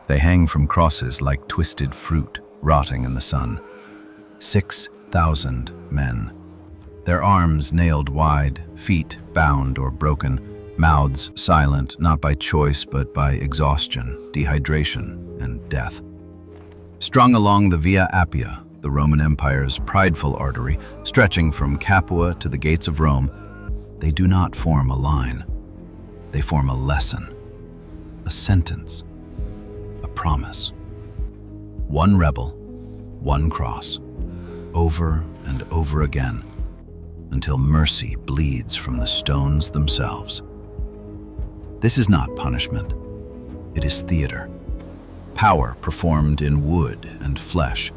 They hang from crosses like twisted fruit, rotting in the sun. 6,000 men. Their arms nailed wide, feet bound or broken, mouths silent not by choice but by exhaustion, dehydration, and death. Strung along the Via Appia, the Roman Empire's prideful artery, stretching from Capua to the gates of Rome, they do not form a line. They form a lesson, a sentence, a promise. One rebel, one cross, over and over again, until mercy bleeds from the stones themselves. This is not punishment. It is theater. Power performed in wood and flesh.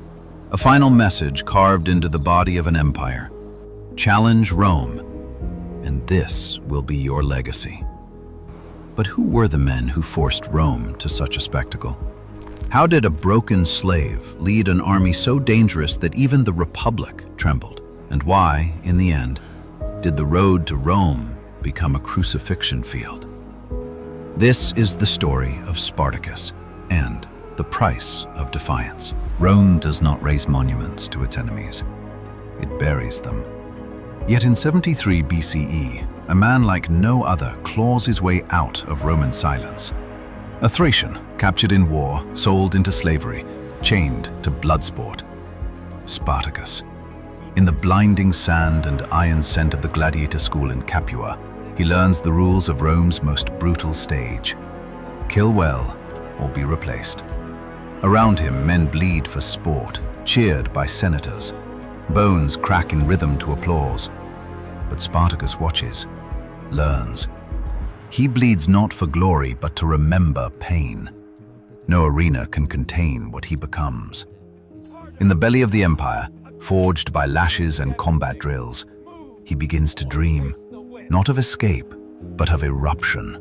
A final message carved into the body of an empire. Challenge Rome, and this will be your legacy. But who were the men who forced Rome to such a spectacle? How did a broken slave lead an army so dangerous that even the Republic trembled? And why, in the end, did the road to Rome become a crucifixion field? This is the story of Spartacus and the price of defiance. Rome does not raise monuments to its enemies. It buries them. Yet in 73 BCE, a man like no other claws his way out of Roman silence. A Thracian, captured in war, sold into slavery, chained to blood sport. Spartacus. In the blinding sand and iron scent of the gladiator school in Capua, he learns the rules of Rome's most brutal stage. Kill well or be replaced. Around him, men bleed for sport, cheered by senators. Bones crack in rhythm to applause. But Spartacus watches, learns. He bleeds not for glory, but to remember pain. No arena can contain what he becomes. In the belly of the empire, forged by lashes and combat drills, he begins to dream, not of escape, but of eruption.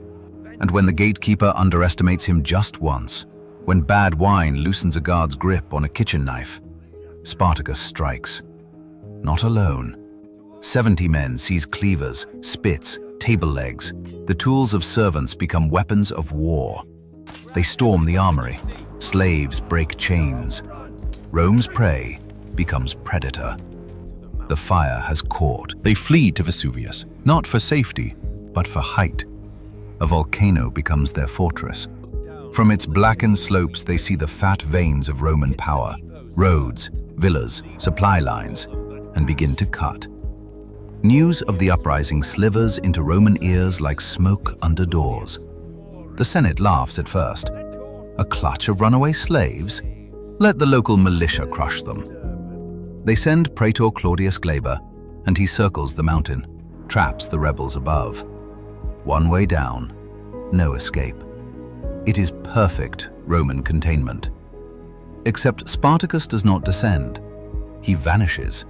And when the gatekeeper underestimates him just once, when bad wine loosens a guard's grip on a kitchen knife, Spartacus strikes. Not alone. 70 men seize cleavers, spits, table legs. The tools of servants become weapons of war. They storm the armory. Slaves break chains. Rome's prey becomes predator. The fire has caught. They flee to Vesuvius, not for safety, but for height. A volcano becomes their fortress. From its blackened slopes they see the fat veins of Roman power, roads, villas, supply lines, and begin to cut. News of the uprising slivers into Roman ears like smoke under doors. The Senate laughs at first. A clutch of runaway slaves? Let the local militia crush them. They send Praetor Claudius Glaber, and he circles the mountain, traps the rebels above. One way down, no escape. It is perfect Roman containment. Except Spartacus does not descend. He vanishes.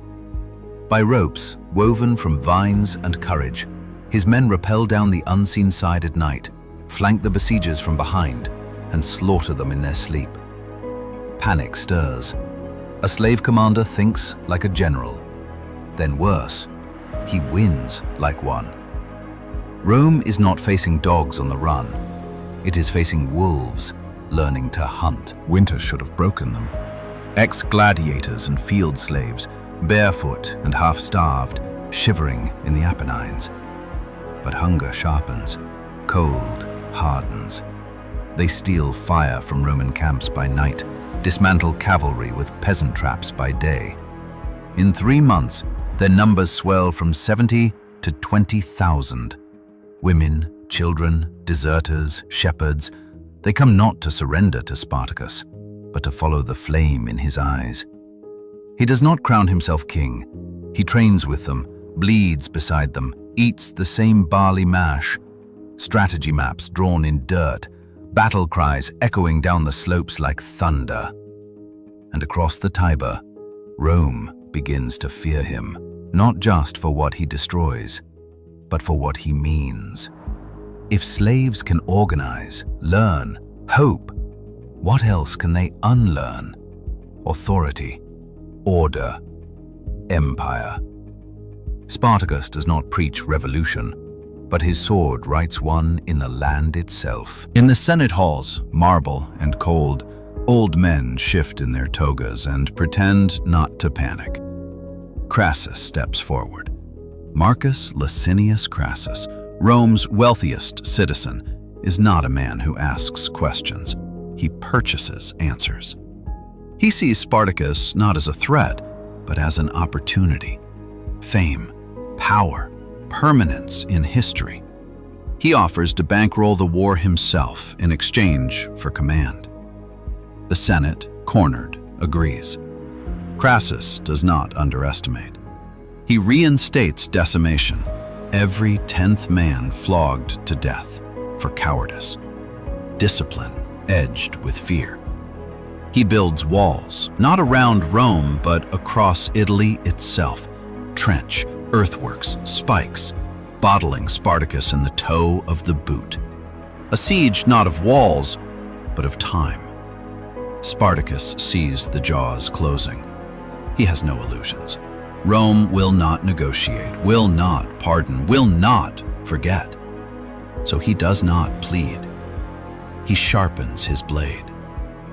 By ropes, woven from vines and courage, his men rappel down the unseen side at night, flank the besiegers from behind, and slaughter them in their sleep. Panic stirs. A slave commander thinks like a general. Then worse, he wins like one. Rome is not facing dogs on the run. It is facing wolves, learning to hunt. Winter should have broken them. Ex-gladiators and field slaves, barefoot and half-starved, shivering in the Apennines. But hunger sharpens, cold hardens. They steal fire from Roman camps by night, dismantle cavalry with peasant traps by day. In 3 months, their numbers swell from 70 to 20,000. Women, children, deserters, shepherds, they come not to surrender to Spartacus, but to follow the flame in his eyes. He does not crown himself king. He trains with them, bleeds beside them, eats the same barley mash. Strategy maps drawn in dirt, battle cries echoing down the slopes like thunder. And across the Tiber, Rome begins to fear him, not just for what he destroys, but for what he means. If slaves can organize, learn, hope, what else can they unlearn? Authority, order, empire. Spartacus does not preach revolution. but his sword writes one in the land itself. In the Senate halls, marble and cold, old men shift in their togas and pretend not to panic. Crassus steps forward. Marcus Licinius Crassus, Rome's wealthiest citizen, is not a man who asks questions. He purchases answers. He sees Spartacus not as a threat, but as an opportunity. Fame, power, permanence in history. He offers to bankroll the war himself in exchange for command. The Senate, cornered, agrees. Crassus does not underestimate. He reinstates decimation, every 10th man flogged to death for cowardice, discipline edged with fear. He builds walls, not around Rome, but across Italy itself. Trench, earthworks, spikes, bottling Spartacus in the toe of the boot. A siege not of walls, but of time. Spartacus sees the jaws closing. He has no illusions. Rome will not negotiate, will not pardon, will not forget. So he does not plead. He sharpens his blade.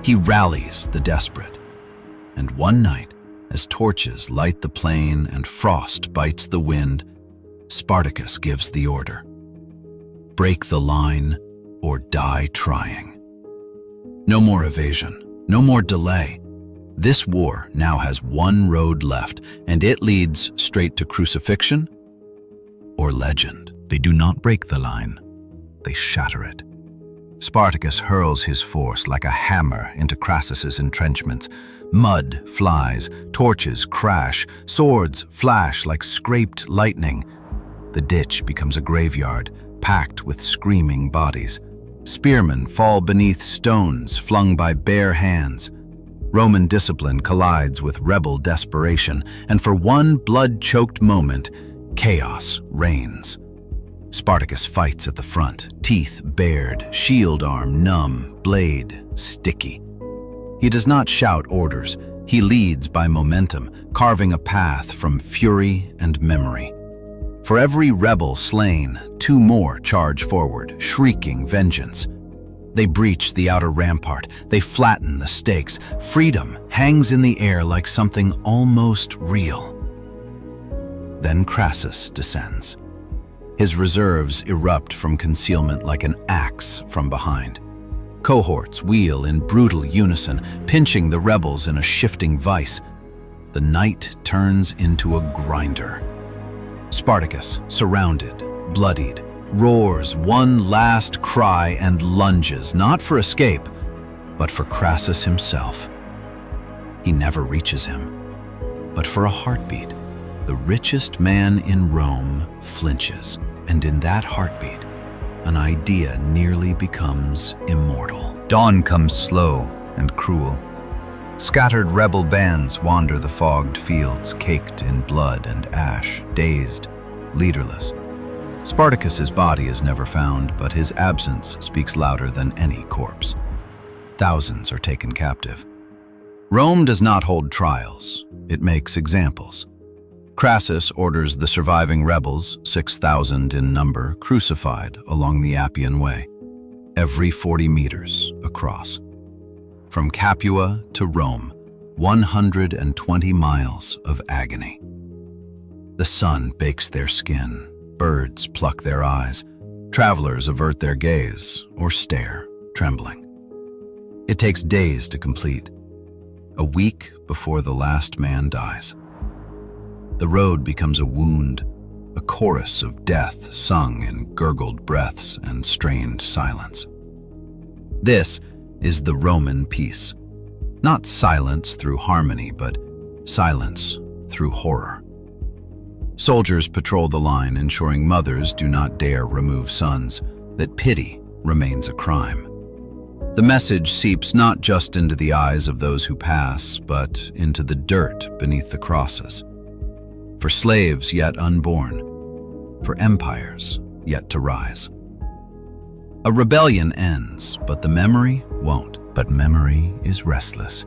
He rallies the desperate. And one night, as torches light the plain and frost bites the wind, Spartacus gives the order. Break the line or die trying. No more evasion, no more delay. This war now has one road left, and it leads straight to crucifixion or legend. They do not break the line, they shatter it. Spartacus hurls his force like a hammer into Crassus's entrenchments. Mud flies, torches crash, swords flash like scraped lightning. The ditch becomes a graveyard, packed with screaming bodies. Spearmen fall beneath stones flung by bare hands. Roman discipline collides with rebel desperation, and for one blood-choked moment, chaos reigns. Spartacus fights at the front, teeth bared, shield arm numb, blade sticky. He does not shout orders. He leads by momentum, carving a path from fury and memory. For every rebel slain, 2 more charge forward, shrieking vengeance. They breach the outer rampart. They flatten the stakes. Freedom hangs in the air like something almost real. Then Crassus descends. His reserves erupt from concealment like an axe from behind. Cohorts wheel in brutal unison, pinching the rebels in a shifting vice. The night turns into a grinder. Spartacus, surrounded, bloodied, roars one last cry and lunges, not for escape, but for Crassus himself. He never reaches him, but for a heartbeat, the richest man in Rome flinches, and in that heartbeat, an idea nearly becomes immortal. Dawn comes slow and cruel. Scattered rebel bands wander the fogged fields, caked in blood and ash, dazed, leaderless. Spartacus's body is never found, but his absence speaks louder than any corpse. Thousands are taken captive. Rome does not hold trials, it makes examples. Crassus orders the surviving rebels, 6,000 in number, crucified along the Appian Way, every 40 meters across. From Capua to Rome, 120 miles of agony. The sun bakes their skin, birds pluck their eyes, travelers avert their gaze or stare, trembling. It takes days to complete, a week before the last man dies. The road becomes a wound, a chorus of death sung in gurgled breaths and strained silence. This is the Roman peace. Not silence through harmony, but silence through horror. Soldiers patrol the line, ensuring mothers do not dare remove sons, that pity remains a crime. The message seeps not just into the eyes of those who pass, but into the dirt beneath the crosses. For slaves yet unborn, for empires yet to rise. A rebellion ends, but the memory won't. But memory is restless.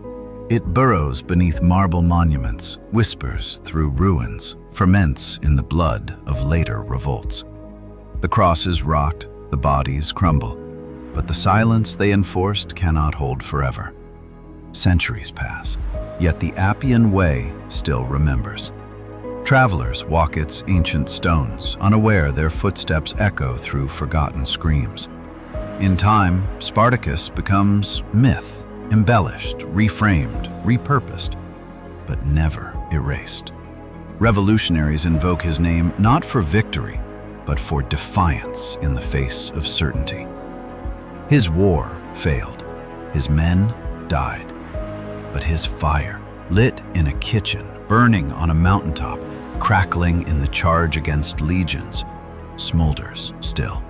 It burrows beneath marble monuments, whispers through ruins, ferments in the blood of later revolts. The crosses rot, the bodies crumble, but the silence they enforced cannot hold forever. Centuries pass, yet the Appian Way still remembers. Travelers walk its ancient stones, unaware their footsteps echo through forgotten screams. In time, Spartacus becomes myth, embellished, reframed, repurposed, but never erased. Revolutionaries invoke his name not for victory, but for defiance in the face of certainty. His war failed, his men died, but his fire, lit in a kitchen, burning on a mountaintop, crackling in the charge against legions, smolders still.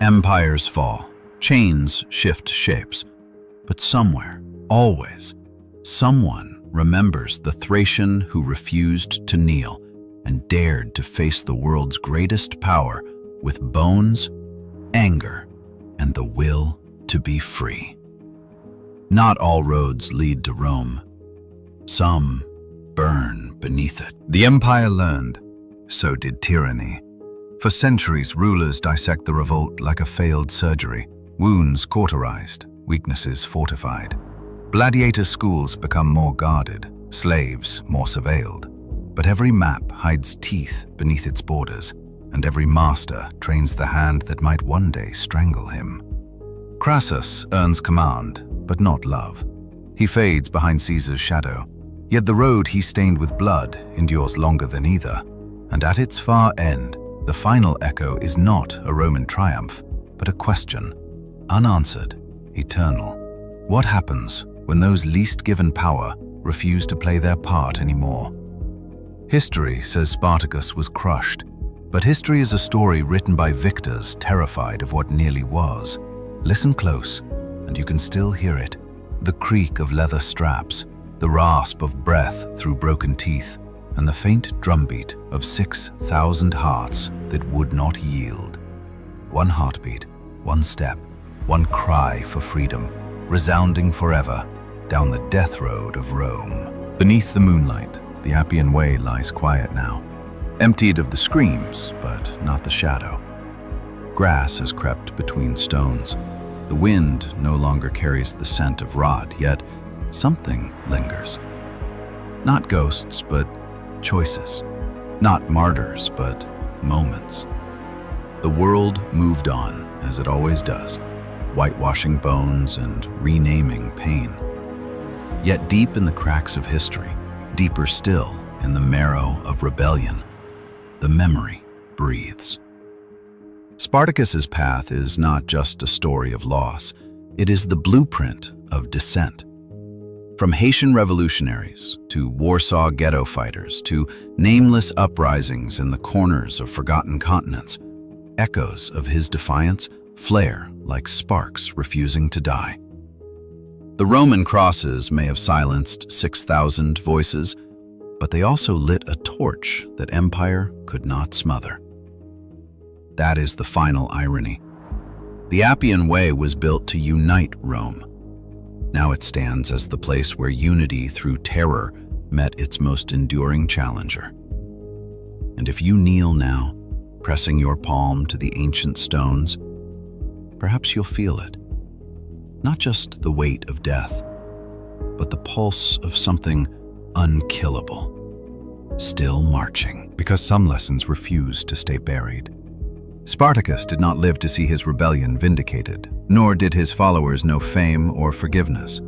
Empires fall, chains shift shapes, but somewhere, always, someone remembers the Thracian who refused to kneel and dared to face the world's greatest power with bones, anger, and the will to be free. Not all roads lead to Rome. Some burn beneath it. The empire learned, so did tyranny. For centuries, rulers dissect the revolt like a failed surgery, wounds cauterized, weaknesses fortified. Gladiator schools become more guarded, slaves more surveilled. But every map hides teeth beneath its borders, and every master trains the hand that might one day strangle him. Crassus earns command, but not love. He fades behind Caesar's shadow, yet the road he stained with blood endures longer than either. And at its far end, the final echo is not a Roman triumph, but a question, unanswered, eternal. What happens when those least given power refuse to play their part anymore? History says Spartacus was crushed, but history is a story written by victors terrified of what nearly was. Listen close, and you can still hear it. The creak of leather straps, the rasp of breath through broken teeth, and the faint drumbeat of 6,000 hearts that would not yield. One heartbeat, one step, one cry for freedom, resounding forever down the death road of Rome. Beneath the moonlight, the Appian Way lies quiet now, emptied of the screams, but not the shadow. Grass has crept between stones. The wind no longer carries the scent of rot, yet something lingers. Not ghosts, but choices. Not martyrs, but moments. The world moved on, as it always does, whitewashing bones and renaming pain. Yet deep in the cracks of history, deeper still in the marrow of rebellion, the memory breathes. Spartacus's path is not just a story of loss, it is the blueprint of dissent. From Haitian revolutionaries to Warsaw ghetto fighters to nameless uprisings in the corners of forgotten continents, echoes of his defiance flare like sparks refusing to die. The Roman crosses may have silenced 6,000 voices, but they also lit a torch that empire could not smother. That is the final irony. The Appian Way was built to unite Rome. Now it stands as the place where unity through terror met its most enduring challenger. And if you kneel now, pressing your palm to the ancient stones, perhaps you'll feel it. Not just the weight of death, but the pulse of something unkillable, still marching. Because some lessons refuse to stay buried. Spartacus did not live to see his rebellion vindicated, nor did his followers know fame or forgiveness.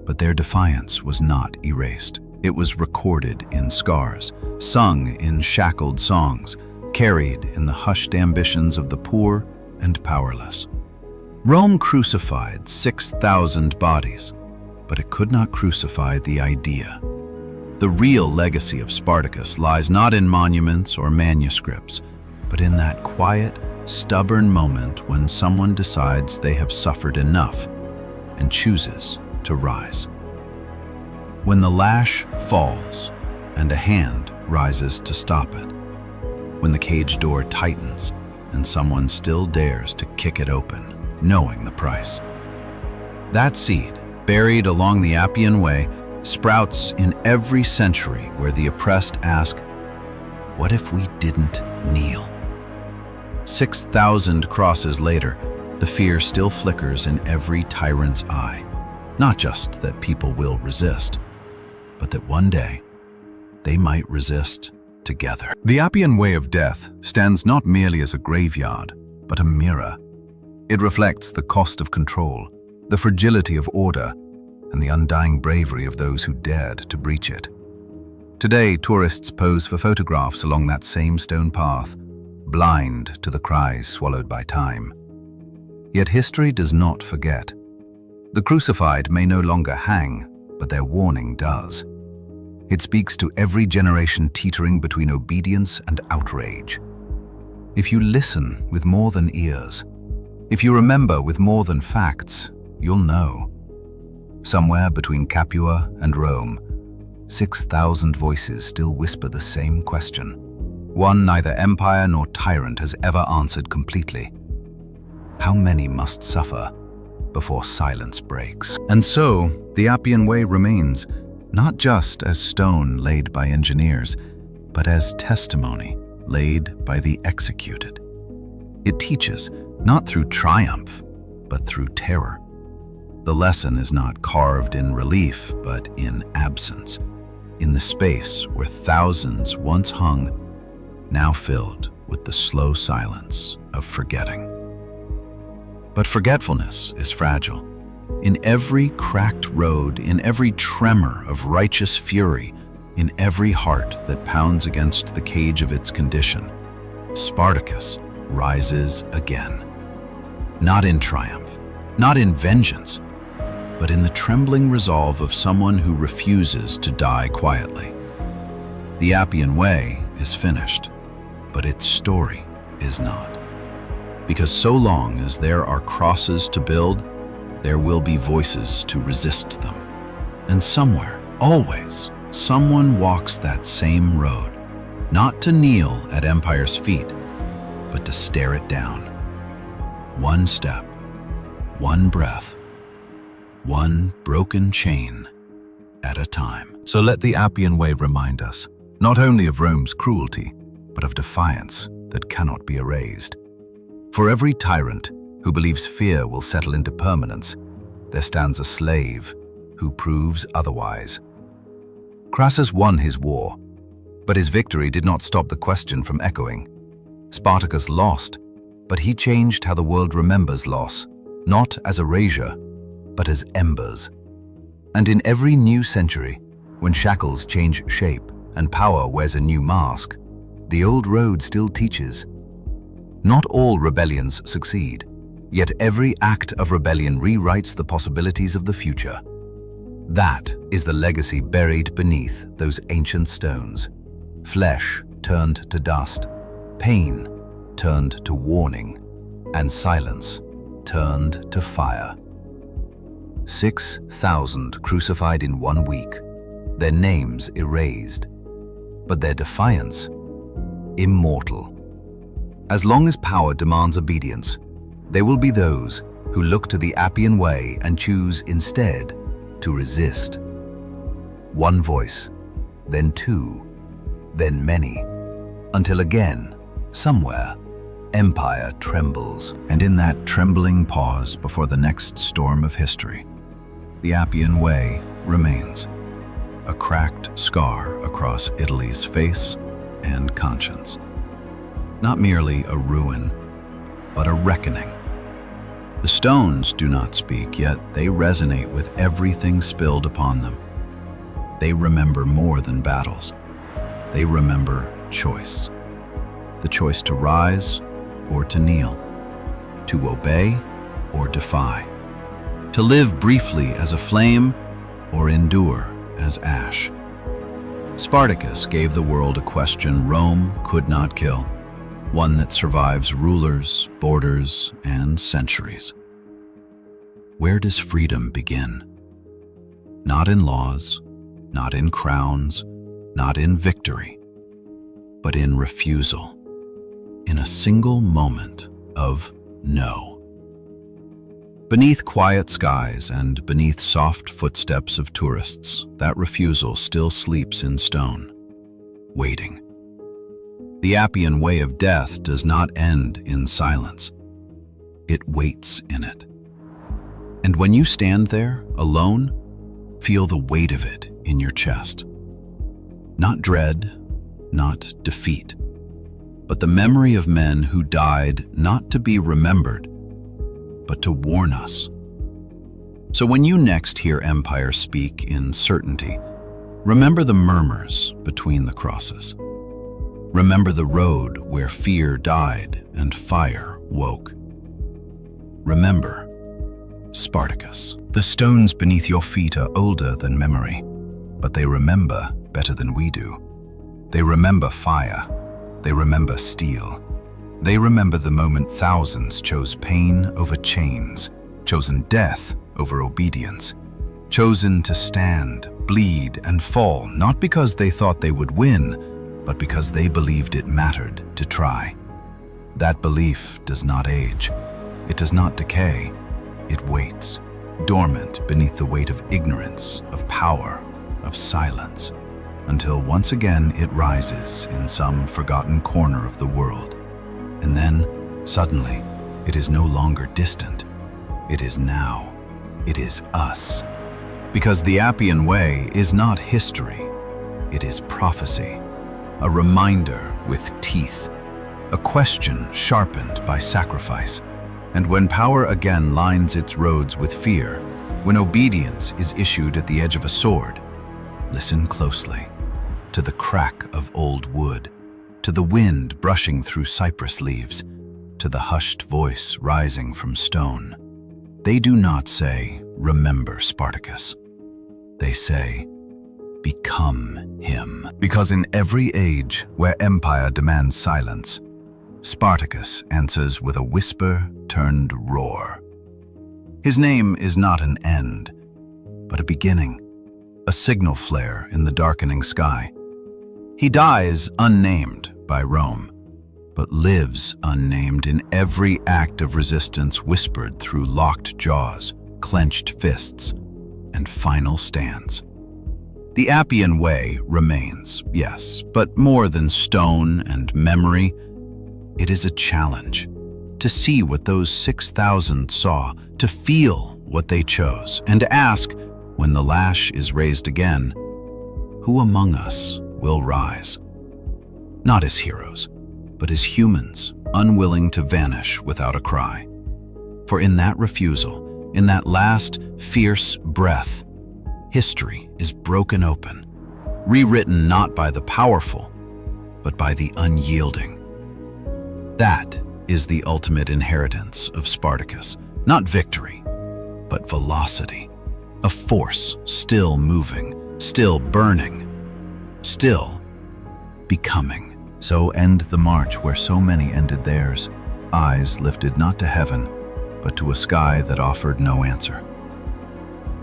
But their defiance was not erased. It was recorded in scars, sung in shackled songs, carried in the hushed ambitions of the poor and powerless. Rome crucified 6,000 bodies, but it could not crucify the idea. The real legacy of Spartacus lies not in monuments or manuscripts, but in that quiet, stubborn moment when someone decides they have suffered enough and chooses to rise. When the lash falls and a hand rises to stop it. When the cage door tightens and someone still dares to kick it open, knowing the price. That seed, buried along the Appian Way, sprouts in every century where the oppressed ask, what if we didn't kneel? 6,000 crosses later, the fear still flickers in every tyrant's eye. Not just that people will resist, but that one day they might resist together. The Appian Way of Death stands not merely as a graveyard, but a mirror. It reflects the cost of control, the fragility of order, and the undying bravery of those who dared to breach it. Today, tourists pose for photographs along that same stone path, blind to the cries swallowed by time. Yet history does not forget. The crucified may no longer hang, but their warning does. It speaks to every generation teetering between obedience and outrage. If you listen with more than ears, if you remember with more than facts, you'll know. Somewhere between Capua and Rome, 6,000 voices still whisper the same question. One neither empire nor tyrant has ever answered completely. How many must suffer before silence breaks? And so, the Appian Way remains, not just as stone laid by engineers, but as testimony laid by the executed. It teaches, not through triumph, but through terror. The lesson is not carved in relief, but in absence, in the space where thousands once hung, now filled with the slow silence of forgetting. But forgetfulness is fragile. In every cracked road, in every tremor of righteous fury, in every heart that pounds against the cage of its condition, Spartacus rises again. Not in triumph, not in vengeance, but in the trembling resolve of someone who refuses to die quietly. The Appian Way is finished, but its story is not. Because so long as there are crosses to build, there will be voices to resist them. And somewhere, always, someone walks that same road, not to kneel at empire's feet, but to stare it down. One step, one breath, one broken chain at a time. So let the Appian Way remind us, not only of Rome's cruelty, but of defiance that cannot be erased. For every tyrant who believes fear will settle into permanence, there stands a slave who proves otherwise. Crassus won his war, but his victory did not stop the question from echoing. Spartacus lost, but he changed how the world remembers loss, not as erasure, but as embers. And in every new century, when shackles change shape and power wears a new mask, the old road still teaches. Not all rebellions succeed, yet every act of rebellion rewrites the possibilities of the future. That is the legacy buried beneath those ancient stones. Flesh turned to dust, pain turned to warning, and silence turned to fire. 6,000 crucified in 1 week, their names erased, but their defiance immortal. As long as power demands obedience, there will be those who look to the Appian Way and choose instead to resist. One voice, then two, then many, until again, somewhere, empire trembles. And in that trembling pause before the next storm of history, the Appian Way remains, a cracked scar across Italy's face and conscience. Not merely a ruin, but a reckoning. The stones do not speak, yet they resonate with everything spilled upon them. They remember more than battles. They remember choice. The choice to rise or to kneel, to obey or defy, to live briefly as a flame or endure as ash. Spartacus gave the world a question Rome could not kill, one that survives rulers, borders, and centuries. Where does freedom begin? Not in laws, not in crowns, not in victory, but in refusal, in a single moment of no. Beneath quiet skies and beneath soft footsteps of tourists, that refusal still sleeps in stone, waiting. The Appian Way of death does not end in silence. It waits in it. And when you stand there, alone, feel the weight of it in your chest. Not dread, not defeat, but the memory of men who died not to be remembered, but to warn us. So when you next hear empire speak in certainty, remember the murmurs between the crosses. Remember the road where fear died and fire woke. Remember Spartacus. The stones beneath your feet are older than memory, but they remember better than we do. They remember fire. They remember steel. They remember the moment thousands chose pain over chains, chosen death over obedience, chosen to stand, bleed, and fall, not because they thought they would win, but because they believed it mattered to try. That belief does not age. It does not decay. It waits, dormant beneath the weight of ignorance, of power, of silence, until once again it rises in some forgotten corner of the world. And then, suddenly, it is no longer distant. It is now. It is us. Because the Appian Way is not history. It is prophecy, a reminder with teeth, a question sharpened by sacrifice. And when power again lines its roads with fear, when obedience is issued at the edge of a sword, listen closely to the crack of old wood, to the wind brushing through cypress leaves, to the hushed voice rising from stone. They do not say, "Remember Spartacus." They say, "Become him." Because in every age where empire demands silence, Spartacus answers with a whisper turned roar. His name is not an end, but a beginning, a signal flare in the darkening sky. He dies unnamed by Rome, but lives unnamed in every act of resistance whispered through locked jaws, clenched fists, and final stands. The Appian Way remains, yes, but more than stone and memory, it is a challenge to see what those 6,000 saw, to feel what they chose, and to ask, when the lash is raised again, who among us will rise? Not as heroes, but as humans, unwilling to vanish without a cry. For in that refusal, in that last fierce breath, history is broken open, rewritten not by the powerful, but by the unyielding. That is the ultimate inheritance of Spartacus, not victory, but velocity, a force still moving, still burning, still becoming. So end the march where so many ended theirs, eyes lifted not to heaven, but to a sky that offered no answer.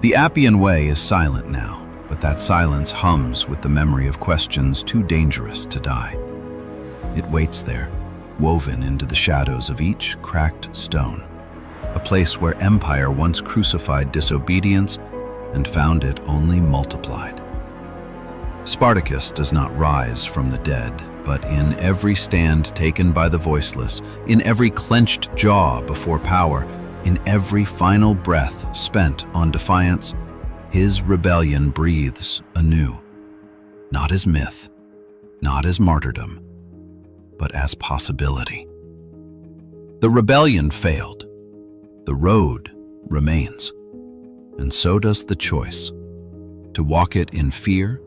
The Appian Way is silent now, but that silence hums with the memory of questions too dangerous to die. It waits there, woven into the shadows of each cracked stone, a place where empire once crucified disobedience and found it only multiplied. Spartacus does not rise from the dead, but in every stand taken by the voiceless, in every clenched jaw before power, in every final breath spent on defiance, his rebellion breathes anew, not as myth, not as martyrdom, but as possibility. The rebellion failed. The road remains. And so does the choice, to walk it in fear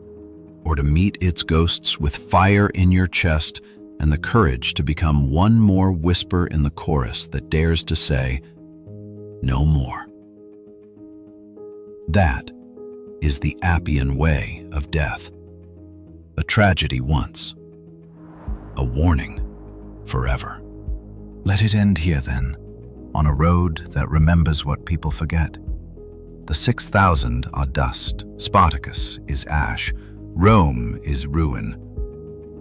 or to meet its ghosts with fire in your chest and the courage to become one more whisper in the chorus that dares to say, "No more." That is the Appian Way of death. A tragedy once, a warning forever. Let it end here then, on a road that remembers what people forget. The 6,000 are dust, Spartacus is ash, Rome is ruin.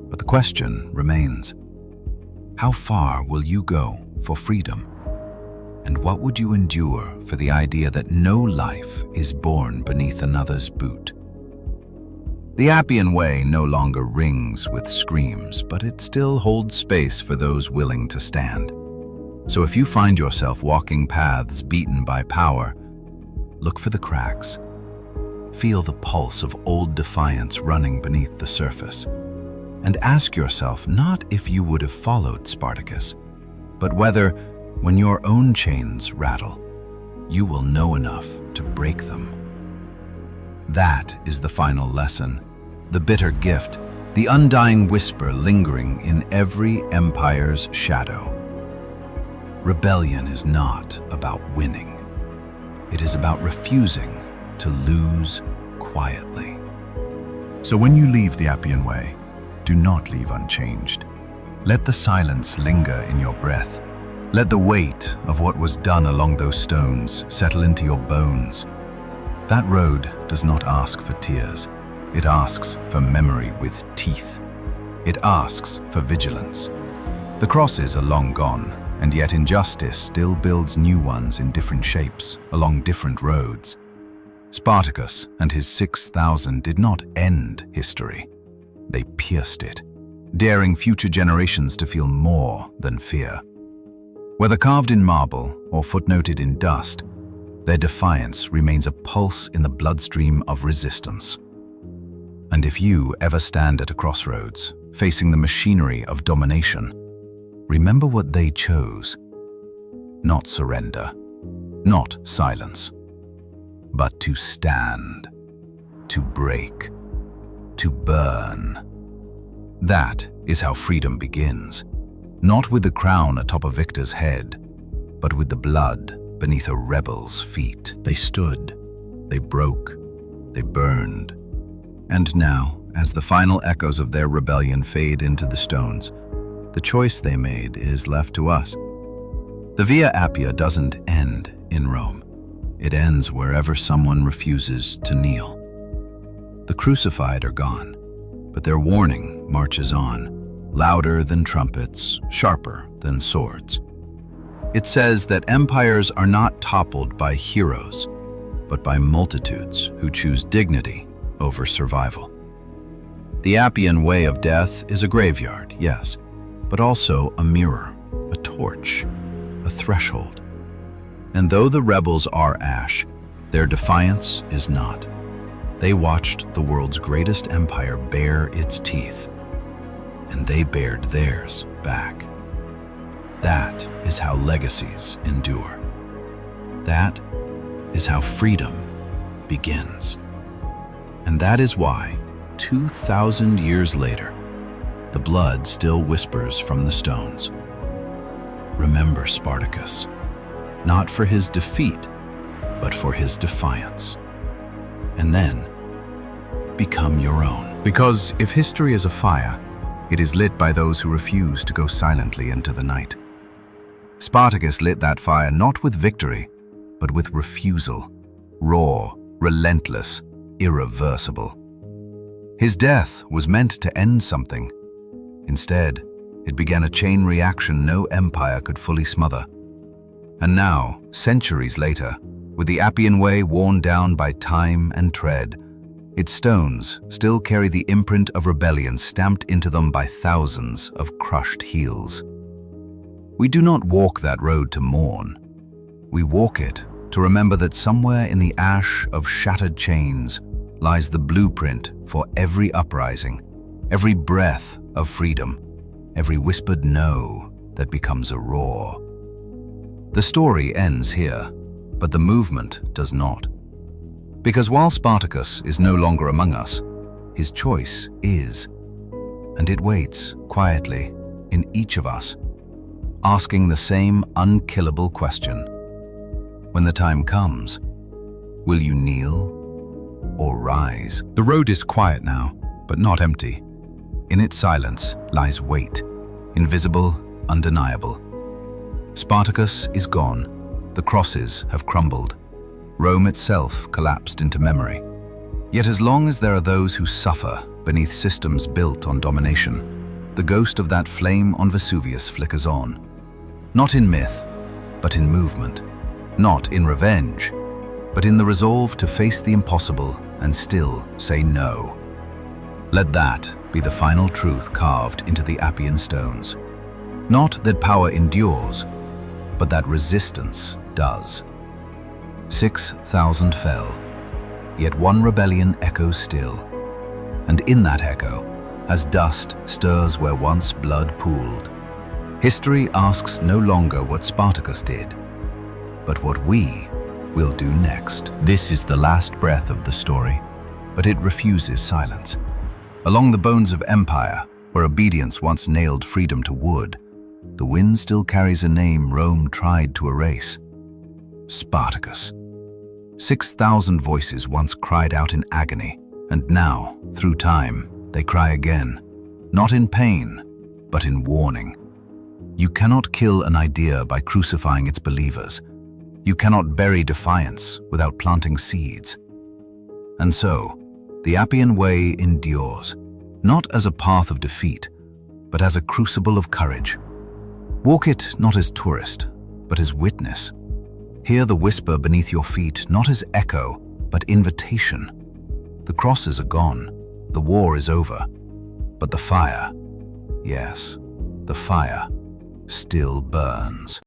But the question remains, how far will you go for freedom? And what would you endure for the idea that no life is born beneath another's boot? The Appian Way no longer rings with screams, but it still holds space for those willing to stand. So if you find yourself walking paths beaten by power, look for the cracks. Feel the pulse of old defiance running beneath the surface. And ask yourself not if you would have followed Spartacus, but whether, when your own chains rattle, you will know enough to break them. That is the final lesson, the bitter gift, the undying whisper lingering in every empire's shadow. Rebellion is not about winning. It is about refusing to lose quietly. So when you leave the Appian Way, do not leave unchanged. Let the silence linger in your breath. Let the weight of what was done along those stones settle into your bones. That road does not ask for tears. It asks for memory with teeth. It asks for vigilance. The crosses are long gone, and yet injustice still builds new ones in different shapes, along different roads. Spartacus and his 6,000 did not end history. They pierced it, daring future generations to feel more than fear. Whether carved in marble or footnoted in dust, their defiance remains a pulse in the bloodstream of resistance. And if you ever stand at a crossroads, facing the machinery of domination, remember what they chose. Not surrender, not silence, but to stand, to break, to burn. That is how freedom begins, not with the crown atop a victor's head, but with the blood beneath a rebel's feet. They stood, they broke, they burned. And now, as the final echoes of their rebellion fade into the stones, the choice they made is left to us. The Via Appia doesn't end in Rome. It ends wherever someone refuses to kneel. The crucified are gone, but their warning marches on, louder than trumpets, sharper than swords. It says that empires are not toppled by heroes, but by multitudes who choose dignity over survival. The Appian Way of death is a graveyard, yes, but also a mirror, a torch, a threshold. And though the rebels are ash, their defiance is not. They watched the world's greatest empire bare its teeth, and they bared theirs back. That is how legacies endure. That is how freedom begins. And that is why, 2,000 years later, the blood still whispers from the stones. Remember Spartacus, not for his defeat, but for his defiance. And then, become your own. Because if history is a fire, it is lit by those who refuse to go silently into the night. Spartacus lit that fire not with victory, but with refusal, raw, relentless, irreversible. His death was meant to end something. Instead, it began a chain reaction no empire could fully smother. And now, centuries later, with the Appian Way worn down by time and tread, its stones still carry the imprint of rebellion stamped into them by thousands of crushed heels. We do not walk that road to mourn. We walk it to remember that somewhere in the ash of shattered chains lies the blueprint for every uprising, every breath of freedom, every whispered no that becomes a roar. The story ends here, but the movement does not. Because while Spartacus is no longer among us, his choice is, and it waits quietly in each of us, asking the same unkillable question. When the time comes, will you kneel or rise? The road is quiet now, but not empty. In its silence lies weight, invisible, undeniable. Spartacus is gone, the crosses have crumbled, Rome itself collapsed into memory. Yet as long as there are those who suffer beneath systems built on domination, the ghost of that flame on Vesuvius flickers on. Not in myth, but in movement. Not in revenge, but in the resolve to face the impossible and still say no. Let that be the final truth carved into the Appian stones. Not that power endures, but that resistance does. 6,000 fell, yet one rebellion echoes still. And in that echo, as dust stirs where once blood pooled, history asks no longer what Spartacus did, but what we will do next. This is the last breath of the story, but it refuses silence. Along the bones of empire, where obedience once nailed freedom to wood, the wind still carries a name Rome tried to erase. Spartacus. 6,000 voices once cried out in agony, and now, through time, they cry again, not in pain, but in warning. You cannot kill an idea by crucifying its believers. You cannot bury defiance without planting seeds. And so, the Appian Way endures, not as a path of defeat, but as a crucible of courage. Walk it not as tourist, but as witness. Hear the whisper beneath your feet, not as echo, but invitation. The crosses are gone, the war is over, but the fire, yes, the fire, still burns.